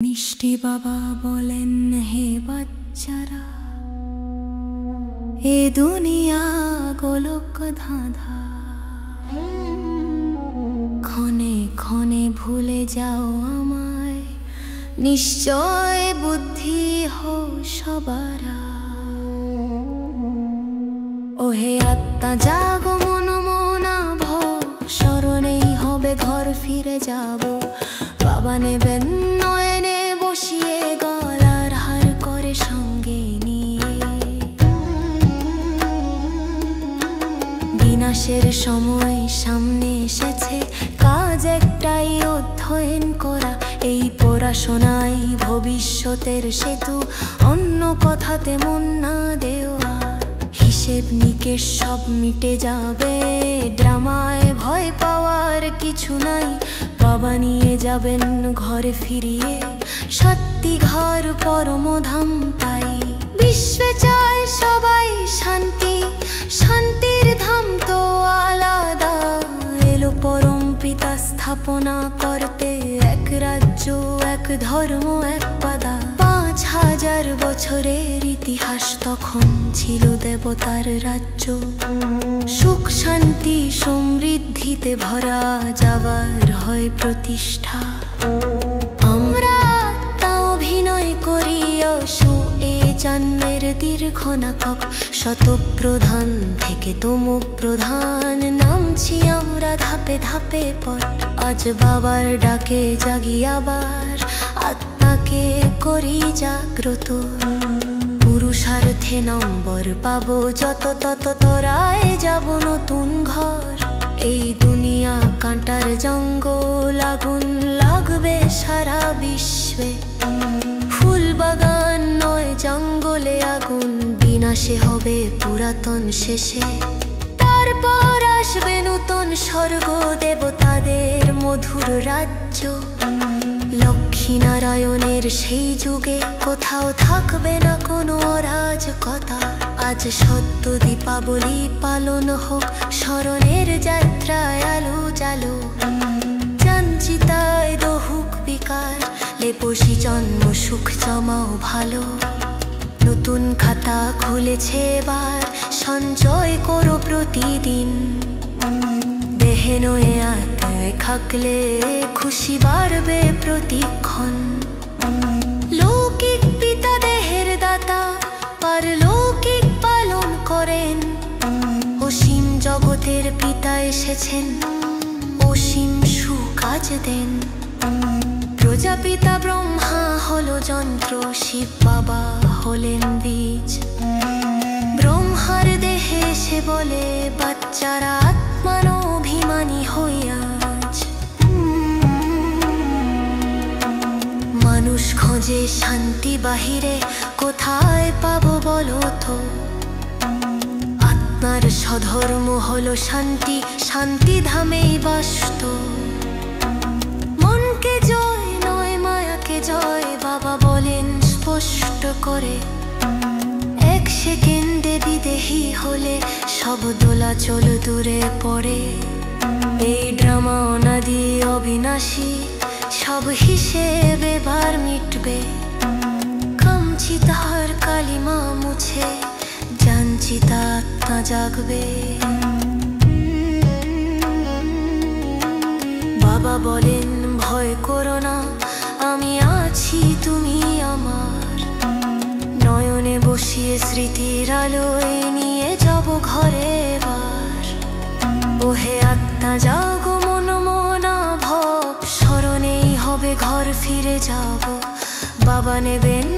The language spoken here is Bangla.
মিষ্টি বাবা বলেন, হে বাচ্চারা, এ দুনিয়া গোলক ধাঁধা। ক্ষণে ক্ষণে ভুলে যাও আমায়, নিশ্চয় বুদ্ধি হো সবারা। ওহে আত্মা জাগো, মন মনাভ, স্মরণেই হবে ঘর ফিরে যাব। বাবা নেবেন নয়নে বসিয়ে, গলার হার করে সঙ্গে নিয়ে। বিনাশের সময় সামনে এসেছে, কাজ একটাই অধ্যয়ন করা। এই পড়াশোনাই ভবিষ্যতের সেতু, অন্য কথাতে মন না দেওয়া। হিসেব নিকেশ সব মিটে যাবে, ড্রামায় ভয় পাওয়ার কিছু নাই। বাবা নিয়ে যাবেন ঘরে ফিরিয়ে, সত্যি ঘর পরমধাম তাই। বিশ্বে চায় সবাই শান্তি, শান্তির ধাম তো আলাদা। এলো পরম পিতা স্থাপনা করতে, এক রাজ্য এক ধর্ম এক পাদা। 5000 বছরের ইতিহাস তখন ছিল দেবতার রাজ্য। সুখ শান্তি সমৃদ্ধিতে ভরা, যাবার হয় প্রতিষ্ঠা। আমরা তা অভিনয় করি অসু এ জন্মের দীর্ঘ নাটক। শতপ্রধান থেকে তম প্রধান, নামছি আমরা ধাপে ধাপে পথ। আজ বাবার ডাকে জাগি আবার, আত্মাকে করি জাগ্রত। পুরুষার্থে নম্বর পাবো যত, তত তোরায় যাব নতুন ঘর। এই দুনিয়া কাঁটার জঙ্গল, আগুন লাগবে সারা বিশ্বে। ফুল বাগান নয় জঙ্গলে আগুন, বিনাশে হবে পুরাতন শেষে। তারপর আসবে নতুন স্বর্গ, দেবতাদের মধুর রাজ্য। লক্ষ্মীনারায়ণের সেই যুগে কোথাও থাকবে না কোনো অরাজকতা। আজ সত্য দীপাবলি পালন হোক, স্মরণের যাত্রায় আলো জালো। যাঞ্চিতায় দহুক বিকার, লেপসি জন্ম সুখ জমাও ভালো। নতুন খাতা খুলেছে এবার, সঞ্চয় করো প্রতিদিন। দেহে নয়ে আত্মায় থাকলে, খুশি বাড়বে প্রতিক্ষণ। লৌকিক পিতা দেহের দাতা, পারলৌকিক পালন করেন। অসীম জগতের পিতা এসেছেন, অসীম সুখ আজ দেন। প্রজাপিতা ব্রহ্মা হলো যন্ত্র, শিব বাবা হলেন বীজ। ব্রহ্মার দেহে এসে বলে, বাচ্চারা আত্মার অভিমানী হইয়া। মানুষ খোঁজে শান্তি বাহিরে, কোথায় পাবো বলো তো? আত্মার স্বধর্ম হলো শান্তি, শান্তি ধামেই বাসত। মনকে জয় নয় মায়াকে জয়, বাবা বলেন স্পষ্ট করে। এক সেকেন্ডে বিদেহী হলে, সব দোলাচল দূরে পড়ে। এই ড্রামা অনাদি অবিনাশী, সব হিসেব এবার মিটবে। কামছি তাহার কালিমা মুছে, জানছি তা আত্মা জাগবে। বাবা বলেন, ভয় করো না, আমি আছি তুমি আমার। নয়নে বসিয়ে স্মৃতির আলোয় নিয়ে যাব ঘরে এবার। ওহে আত্মা জাগো, মন মনাভ, স্মরণেই হবে ঘর ফিরে যাব। বাবা নেবেন